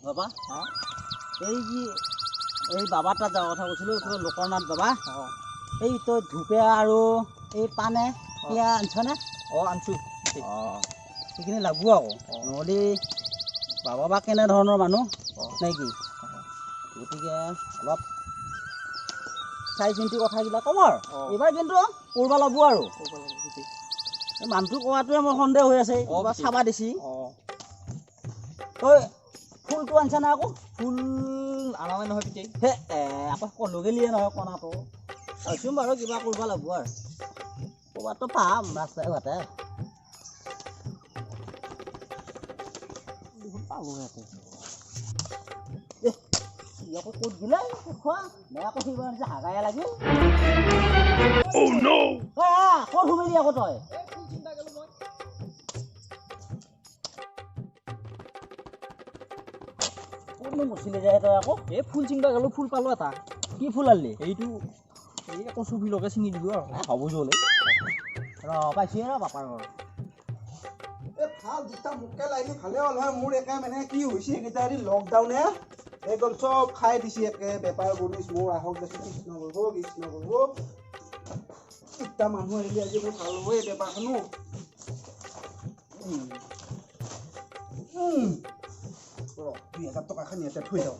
বাবা এই যে এই বাবা তাত যাওয়াৰ কথা কৈছিলোঁ তোৰ লোকনাথ বাবা এই তই ধূপে আৰু এই পানে সেয়া আনছনে আনছো সেইখিনি লাগব আকৌ নহ'লে বাবা বা কেনেধৰণৰ মানুহ নে কি গতিকে অলপ চাই চিন্তি কথাবিলাক ক'ম আৰু এইবাৰ কিন্তু কৰিব লাগব আৰু এই মানুহটো কোৱাটোৱে মোৰ সন্দেহ হৈ আছে কিবা চাবা দিছি তই ফুলটো আনছা না আকৌ ফুল আনা নাই নহয় পিতেই হে আকৌ কলো গেলিয়ে নহয় কণাটো চাইছোঁ বাৰু কিবা কৰিব লাগব আৰু ক'ৰবাততো পাম ৰাস্তাই ঘাটে পাব ইয়াতে আকৌ ক'ত গিলে খোৱা বেয়া আকৌ সেইবাৰ নিচা হাগাই লাগিল ক'ত সোমালি আকৌ তই ক'তনো মচিলে যায় তই আকৌ এই ফুল চিংবা গ'লো ফুল পালোঁ এটা কি ফুল আনলি এইটো এই কচু ফুলকে ছিঙি দিলোঁ আৰু হ'ব জলে পাইছোঁ ৰ পাপাৰ ঘৰ এই ভাল দুটা মোকে লাগিলে ভালে হ'ল হয় মোৰ একে মানে কি হৈছে এইকেইটা হেৰি লকডাউনে একদম চব খাই দিছে একে বেপাৰ বনিছ মোৰ আহক দেচোন কৃষ্ণ কৰিব ইটা মানুহ আহিলে আজি মোৰ ভাল হ'ব এই বেপাৰখনো ৰ 2000 টকাখন ইয়াতে থৈ যাওঁ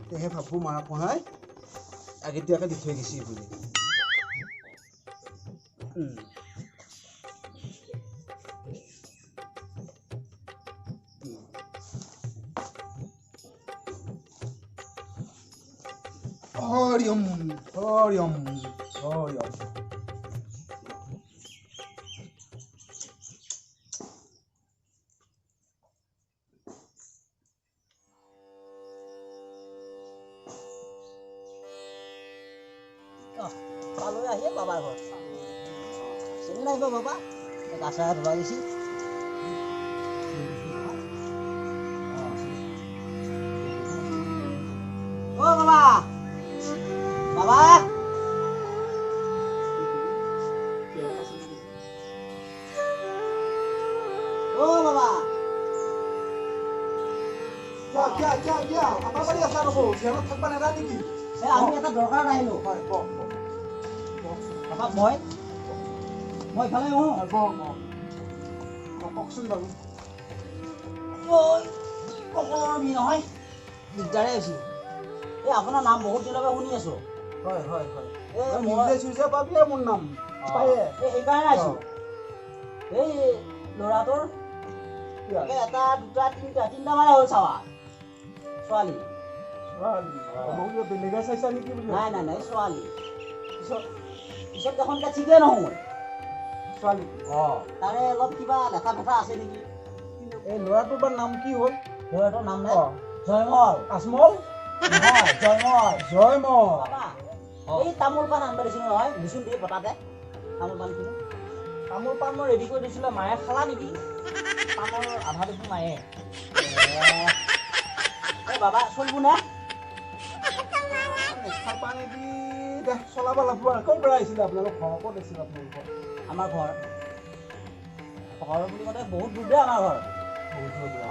তেহে ভাবোঁ মাৰক নহয় আগতীয়াকৈ দি থৈ দিছে বুলি হৰিয়ম হৰিয়ম হৰিয়ম পালৈ আহিয়ে বাবাৰ ঘৰ চিনি নাই বাবা গা চা ধুবা গৈছি অ বাবা বাবা অ বাবা কিয় আমাৰ বাৰী আছা ৰ'ব ঘৰত থাকবা নেদা নেকি আমি এটা দৰকাৰত আহিলোঁ হয় কওক বাবা মই ইফালে কওকচোন বাৰু কঁকালৰ বিষ নহয় দিগদাৰে হৈছে এই আপোনাৰ নাম বহুত দিনলৈকে শুনি আছোঁ হয় হয় হয় এই নিজে চুইছে পাবিয়ে মোৰ নাম পায়ে সেইকাৰণে আহিছোঁ এই ল'ৰাটোৰ এটা দুটা তিনিটামানে হ'ল চাৱা ছোৱালী বেলেগে চাইছা নেকি বুলি নাই ছোৱালী পিছত দেখোন ঠিকেই নহয় ছোৱালী তাৰে অলপ কিবা লেখা ফেথা আছে নেকি এই ল'ৰাটোৰ বা নাম কি হ'ল ল'ৰাটোৰ নাম নাই জয়মল আজমল নহয় জয়মল বাবা এই তামোল পাণ আনবা দিছিলোঁ নহয় দিছোঁ দেই পতাতে তামোল পাণখিনি তামোল পাণ মই ৰেডি কৰি দিছিলোঁ মায়ে খালা নেকি পাণৰ আধা দেখোন মায়ে এই বাবা চলিব নে মিঠা পানী দি চলাব লাগিব আৰু ক'ৰ পৰা আহিছিলে আপোনালোক ঘৰ ক'ত আহিছিলে আপোনালোকৰ আমাৰ ঘৰ বুলি কওঁতে বহুত দূৰ দে আমাৰ ঘৰ বহুত দূৰ পৰা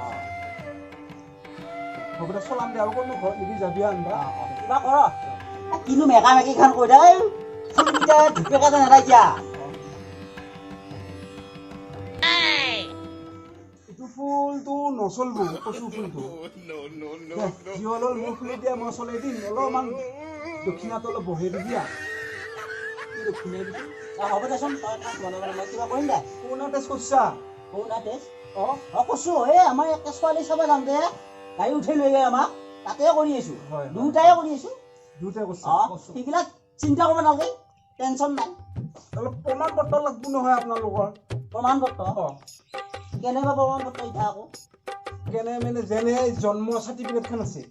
হ'ব দে চলাম দে আৰু ক'তনো ঘৰত নেকি যাবি আনবা কিবা কৰ কিনো মেকা মেকি খান কৈ দে ফুলকেইটা ধুপেকা যেন এটা এতিয়া এইটো ফুলটো নচলব কচু ফুলটো যি হ'ল মোৰ ফুলি দিয়া মই চলাই দিম অলপমান দক্ষিণাটো অলপ বহে দিবি দক্ষিণাই দিবি হ'ব দেচোন তই কাম বনাব মই কিবা কৰিম দে পুৰণা টেষ্ট কৰিছা পুৰণা টেষ্ট অঁ কৈছোঁ এই আমাৰ একে ছোৱালী চাব যাম দে গাড়ী উঠাই লৈ গৈ আমাক তাতে কৰি আছোঁ হয় দুটাই কৰি আছোঁ দুটাই কৈছা সেইবিলাক চিন্তা কৰিব নালাগে টেনশ্যন নাই অলপ প্ৰমাণ পত্ৰ লাগিব নহয় আপোনালোকৰ প্ৰমাণ পত্ৰ অঁ কেনেকুৱা প্ৰমাণ পত্ৰ এতিয়া আকৌ কেনে মানে যেনে জন্ম চাৰ্টিফিকেটখন আছে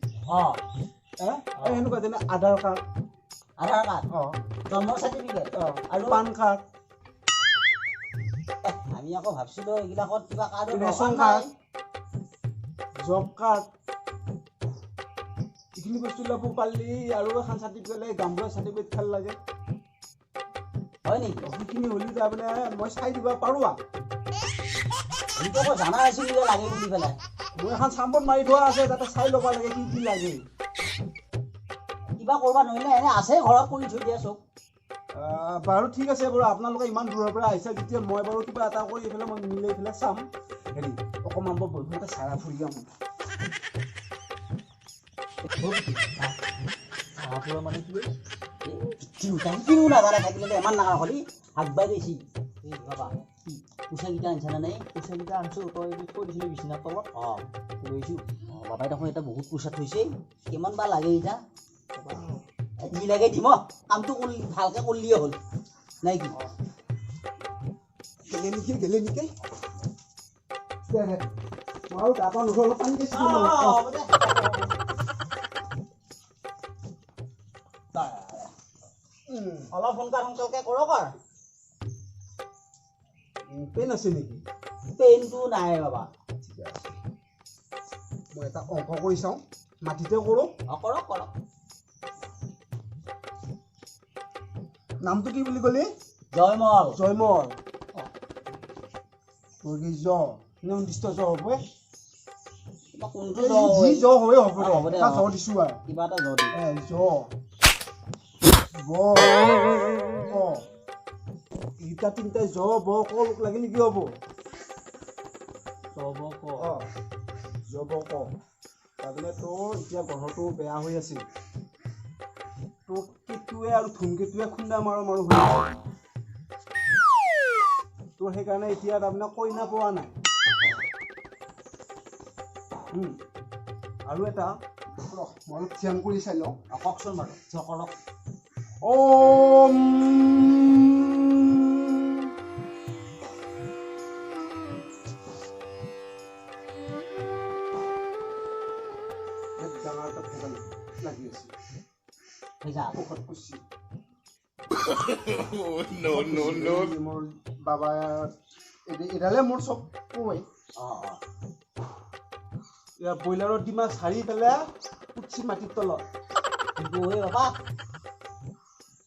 সেনেকুৱা যেনে আধাৰ কাৰ্ড অঁ জন্ম চাৰ্টিফিকেট অঁ আৰু পান কাৰ্ড আমি আকৌ ভাবিছিলোঁ এইবিলাকত কিবা card ration card job card এইখিনি বস্তু ল'ব পাৰিলে আৰু এখন চাৰ্টিফিকেট লাগে গাঁওবুঢ়া চাৰ্টিফিকেট খাল লাগে হয় নেকি সেইখিনি হ'লে তাৰমানে মই চাই দিব পাৰোঁ জানা নাছিলোঁ লাগে বুলি পেলাই মোৰ এখন চাম্বত মাৰি থোৱা আছে তাতে চাই ল'ব লাগে কি কি লাগে কিবা কৰবা নোৱাৰিলে এনে আছে ঘৰত কৰি থৈ দিয়া চব বাৰু ঠিক আছে বাৰু আপোনালোকে ইমান দূৰৰ পৰা আহিছে যেতিয়া মই বাৰু কিবা এটা কৰি এইফালে মই মিলাই পেলাই চাম হেৰি অকণমান বৰ বহিতে চাৰা ফুৰি যাম মানে কি কিনো নাজানে থাকিলে ইমান ডাঙৰ হলি আগবাই গৈছি এই বাবা পইচাকেইটা আনিছানে নাই পইচাকেইটা আনিছোঁ তই থৈ দিছিলি বিচনাৰ তলত অঁ লৈছোঁ বাবাই দেখোন এটা বহুত পইচা থৈছে কিমান বা লাগে এতিয়া যি লাগে দিম কামটো কৰি ভালকৈ কৰিলিয়ে হ'ল নাই কি গেলে নেকি মই আৰু তাৰপৰা নুঠো অলপ পানী দিছিলোঁ অলপ সোনকালকৈ কৰক আৰু পেন আছে নেকি পেইনটো নাই বাবা ঠিকে আছে মই এটা অংক কৰি চাওঁ মাটিতে কৰোঁ অঁ কৰক কৰক নামটো কি বুলি ক'লি জয়মল জয়মল মুৰ্গী জ নিৰ্দিষ্ট জ হ'ব কোনটো যি জ হয় হ'ব হ'ব দে দে, জ দিছোঁ আৰু কিবা এটা জদি জ ব ক এইটা তিনিটা জ ব ক লাগিলে কি হ'ব তব ক জব ক তাৰমানে তোৰ এতিয়া ঘৰটো বেয়া হৈ আছিল তোৰ কেতুৱে আৰু ধুমকেতুৱে খুন্দা মাৰো মাৰো হৈ আছে তোৰ সেইকাৰণে এতিয়া তাৰমানে কইনা পোৱা নাই আৰু এটা মই অলপ ধ্যান কৰি চাই লওঁ কওকচোন বাৰু কৰক ওম ডাঙৰ এটা ভেজাল লাগি আছে ঔষধ কুচি মোৰ বাবা এডালে মোৰ চব কৈ ইয়াৰ ব্ৰইলাৰৰ ডিমা চাৰি পেলাই পুঠি মাটিৰ তলত কিন্তু ঐ বাবা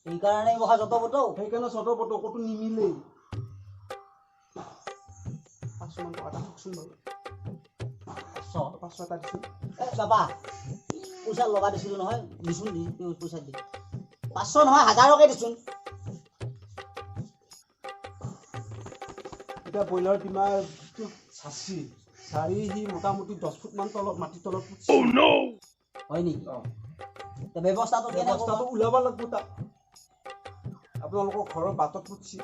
সেইকাৰণে বহা যত বতো সেইকাৰণে চতৰ বতো ক'তো নিমিলেই 500 মান টকা এটা কওকচোন বাৰু 500 এটা দিছোঁ বাবা পইচা লগা দিছিলোঁ নহয় দিছোন পইচা দি 500 নহয় 1000কে দিছোন এতিয়া ব্ৰইলাৰৰ ডিমা চাচি চাৰি সি মোটামুটি 10 ফুট মান তলত মাটিৰ তলত পুঠি হয় নেকি ব্যৱস্থাটো ব্যৱস্থাটো ওলাব লাগিব তাক আপোনালোকৰ ঘৰৰ বাটত পুঠি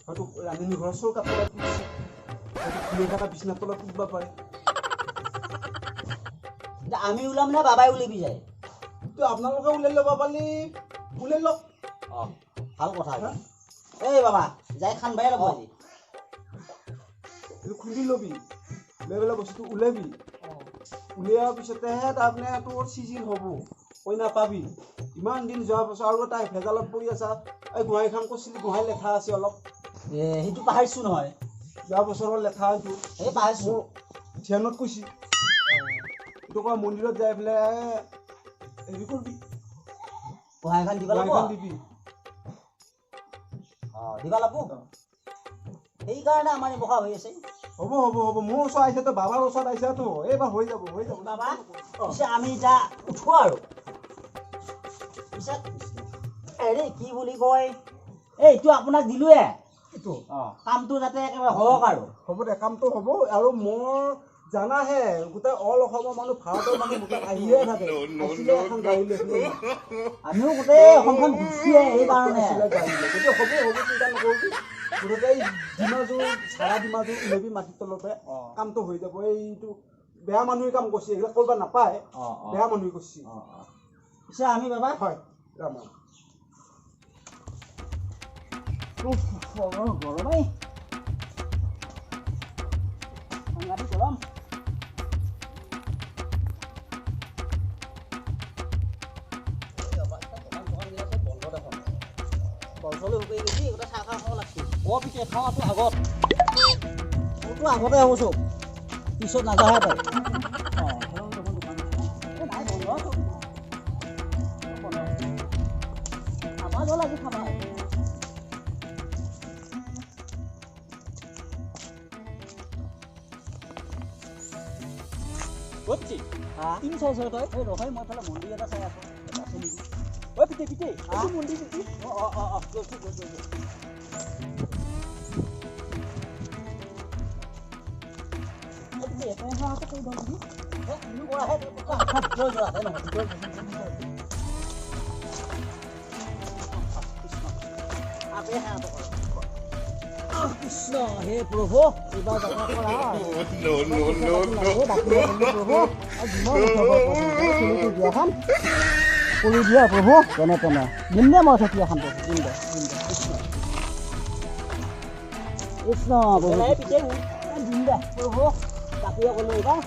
হয়তো ৰান্ধনী ঘৰৰ চৌকাত তলত পুঠি হয়তো ফুলি থকা বিচনাৰ তলত পুতিব পাৰে আমি ওলাম নে বাবাই উলিবি যায় তো আপোনালোকে উলিয়াই ল'ব পালি উলিয়াই লওক ভাল কথা এই বাবা যাই খান বাই ল'ব আজি এইটো খুন্দি ল'বি লৈ পেলাই বস্তুটো উলিয়াবি উলিওৱাৰ পিছতেহে তাৰমানে তোৰ চিজিল হ'ব কইনা পাবি ইমান দিন যোৱাৰ পাছত আৰু এটা ভেজালত পৰি আছা এই গোহাঁইখন কৈছিলি গোহাঁই লেখা আছে অলপ সেইটো পাহৰিছোঁ নহয় যোৱা বছৰৰ লেখা এইটো এই পাহৰিছোঁ ধ্যানত কৈছি এইটো কোৱা মন্দিৰত যাই পেলাই হেৰি কৰিবি গোহাঁইখন দিব লাগিব গোহাঁইখন দিবি দিব লাগিব সেইকাৰণে আমাৰ বহা হৈ আছে হ'ব হ'ব হ'ব মোৰ ওচৰত আহিছেতো বাবাৰ ওচৰত আহিছেতো এইবাৰ হৈ যাব বাবা পিছে আমি এতিয়া উঠো আৰু পিছে হেৰি কি বুলি কয় এইটো আপোনাক দিলোৱে এইটো কামটো যাতে একেবাৰে হওক আৰু হ'ব দে কামটো হ'ব আৰু মোৰ জানাহে গোটেই অল অসমৰ মানুহ ভাৰতৰ মানুহ গোটেই আহিয়ে থাকে আহিলে এখন গাড়ী লৈ আমিও গোটেই অসমখন ঘূৰিয়ে সেইকাৰণে গতিকে হ'ব হ'ব চিন্তা নকৰিবি মুঠতে এই ডিমাযোৰ চাৰা ডিমাযোৰ উলিয়াবি মাটিৰ তলতে কামটো হৈ যাব এইটো বেয়া মানুহে কাম কৰিছে এইবিলাক কৰিব নাপায় বেয়া মানুহে কৰিছে পিছে আমি বাবা হয় ৰাম গৰমেই গৰম বলচলে শুকাই গৈছি গোটেই চাহ খাওঁ খাব লাগছিল পিছে খাওঁটো আগত মোৰতো আগতে হ'ব চব পিছত নাযাহে তই খাবা যোৱা লাগি খাবা কি চাইছ তই এই ৰখাই মই ফালে মন্দিৰ এটা চাই আছো আছে নেকি ঐ পিতে পিতে এইটো মন্দিৰ নেকি গৈছো কৃষ্ণ হে প্ৰভু এইবাৰ যাত্ৰা কৰা কৰি দিয়া প্ৰভু তেনে তেনে দিম দে মই থকি এখন দিম দে কৃষ্ণ দিম দে প্ৰভু তাকে ক'লো এইবাৰ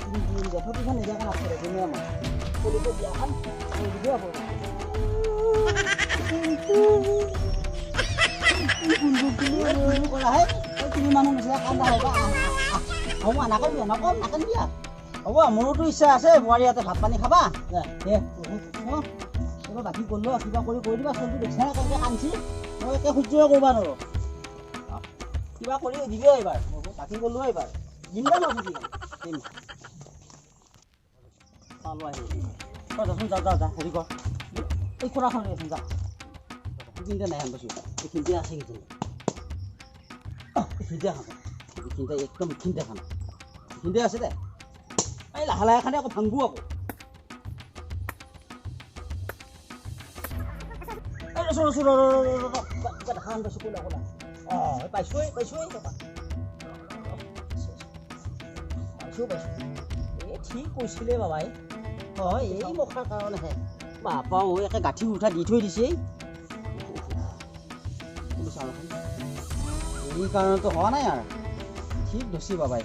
দিম দে থকিখন নিদিয়াকৈ নাথাকে দিনে মই কলিতে বিয়াখন কৰি দিয়া প্ৰভু তুমি মানুহ নিচিনা কান্দা হ'বা হ'ব নাকান্দিয়া নকম নাকান্দিয়া হ'ব মোৰোতো ইচ্ছা আছে বোৱাৰী ইয়াতে ভাত পানী খাবা এইবাৰ বাকী কৰিলো কিবা কৰি দিবা চলটো দেখিছা না কেনেকৈ কান্দছি মই একে সহ্য কৰিব নোৱাৰোঁ কিবা কৰি দিবি এইবাৰ বাকী কৰিলো এইবাৰ দিম দে মই দিম পালো আহি যাচোন যা হেৰি কৰ এই খুৰাখন ৰচোন যা এইখিনিতে নাই পাইছোঁ এইখিনিতে আছে এইখিনিতে খাব এইখিনিতে একদম এইখিনিতে খাম এইখিনিতে আছে দে এই লাহে লাহে খানে আকৌ ভাংবো আকৌ ৰচোন দেখা পাইছোঁ ক'লা ক'লা অঁ পাইছোঁ পাইছোঁ এই ঠিক কৈছিলে বাবাই হয় এই মখাৰ কাৰণেহে বাপা একে গাঁঠি উঠা দি থৈ দিছে এই কাৰণেতো হোৱা নাই আৰু ঠিক ধৰিছে বাবাই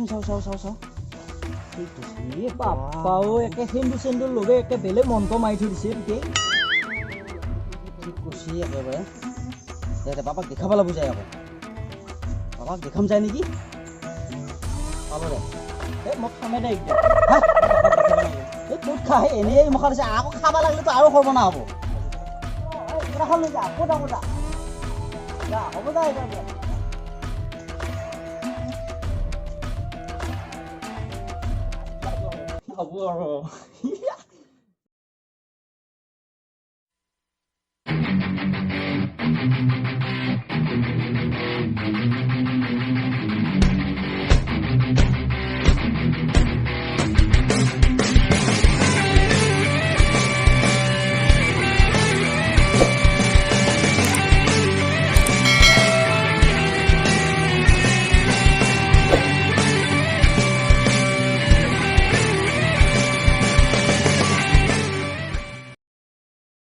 চাওঁ ঠিক ধৰিছে বাপাও একে সেন্দুৰ লগে একে বেলেগ মন্ত্ৰ মাৰি থৈ দিছে ঠিক কৈছে একেবাৰে দে পাপাক দেখাব লাগিব যায় আকৌ পাপাক দেখাম যায় নেকি পাব দে এই মোক খামে দে একদম এই ক'ত খাই এনেই মুখত আছে আকৌ খাব লাগিলেতো আৰু সৰ্বনা হ'ব লৈ যা ক'ত হ'ব যা হ'ব যা হ'ব আৰু